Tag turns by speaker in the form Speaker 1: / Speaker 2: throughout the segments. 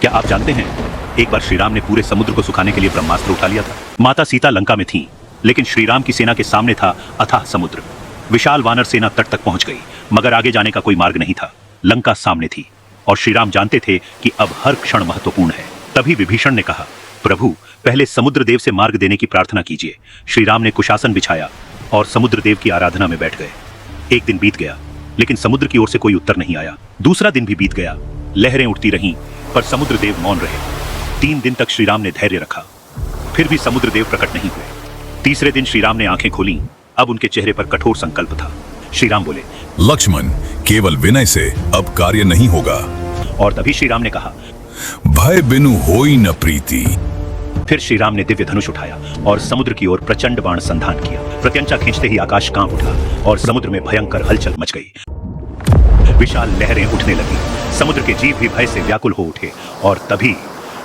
Speaker 1: क्या आप जानते हैं, एक बार श्रीराम ने पूरे समुद्र को सुखाने के लिए ब्रह्मास्त्र उठा लिया था। माता सीता लंका में थी, लेकिन श्रीराम की सेना के सामने था अथाह समुद्र। विशाल वानर सेना तट तक पहुंच गई, मगर आगे जाने का कोई मार्ग नहीं था। लंका सामने थी और श्रीराम जानते थे कि अब हर क्षण महत्वपूर्ण है। तभी विभीषण ने कहा, प्रभु पहले समुद्र देव से मार्ग देने की प्रार्थना कीजिए। श्रीराम ने कुशासन बिछाया और समुद्र देव की आराधना में बैठ गए। एक दिन बीत गया, लेकिन समुद्र की ओर से कोई उत्तर नहीं आया। दूसरा दिन भी बीत गया, लहरें उठती रहीं, पर समुद्र देव मौन रहे। 3 दिन तक श्रीराम ने धैर्य रखा, फिर भी समुद्र देव प्रकट नहीं हुए। तीसरे दिन श्रीराम ने आंखें खोली, अब उनके चेहरे पर कठोर संकल्प था। श्रीराम बोले,
Speaker 2: लक्ष्मण, केवल विनय से अब कार्य नहीं होगा।
Speaker 1: और तभी श्रीराम ने कहा,
Speaker 2: भय बिनु होई न प्रीति।
Speaker 1: फिर श्रीराम ने दिव्य धनुष उठाया और समुद्र की ओर प्रचंड बाण संधान किया। प्रत्यंचा खींचते ही आकाश कांप उठा और समुद्र में भयंकर हलचल मच गई। विशाल लहरें उठने लगी, समुद्र के जीव भी भय से व्याकुल हो उठे। और तभी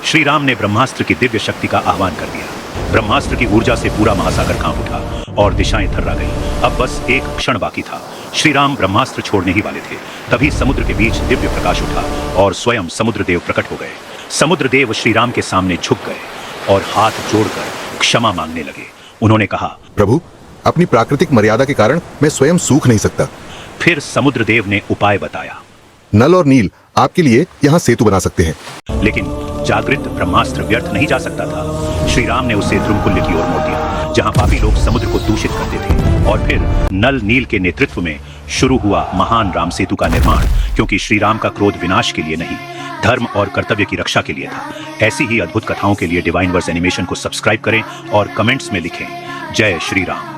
Speaker 1: श्रीराम ने ब्रह्मास्त्र की दिव्य शक्ति का आह्वान कर दिया। ब्रह्मास्त्र की ऊर्जा से पूरा महासागर कांप उठा और दिशाएं थर्रा गई। अब बस एक क्षण बाकी था, श्रीराम ब्रह्मास्त्र छोड़ने ही वाले थे। तभी समुद्र के बीच दिव्य प्रकाश उठा और स्वयं समुद्र देव प्रकट हो गए। समुद्र देव श्रीराम के सामने झुक गए और हाथ जोड़कर क्षमा मांगने लगे। उन्होंने कहा, प्रभु,
Speaker 3: अपनी प्राकृतिक मर्यादा के कारण मैं स्वयं सूख नहीं सकता।
Speaker 1: फिर समुद्र देव ने उपाय बताया।
Speaker 3: नल और नील आपके लिए यहाँ सेतु बना सकते हैं।
Speaker 1: लेकिन जागृत ब्रह्मास्त्र व्यर्थ नहीं जा सकता था। श्रीराम ने उसे ध्रुवकुल्य की ओर मोड़ दिया, जहां पापी लोग समुद्र को दूषित करते थे। और फिर नल नील के नेतृत्व में शुरू हुआ महान राम सेतु का निर्माण, क्योंकि श्रीराम का क्रोध विनाश के लिए नहीं, धर्म और कर्तव्य की रक्षा के लिए था। ऐसी ही अद्भुत कथाओं के लिए डिवाइन वर्स एनिमेशन को सब्सक्राइब करें और कमेंट्स में लिखें, जय श्री राम।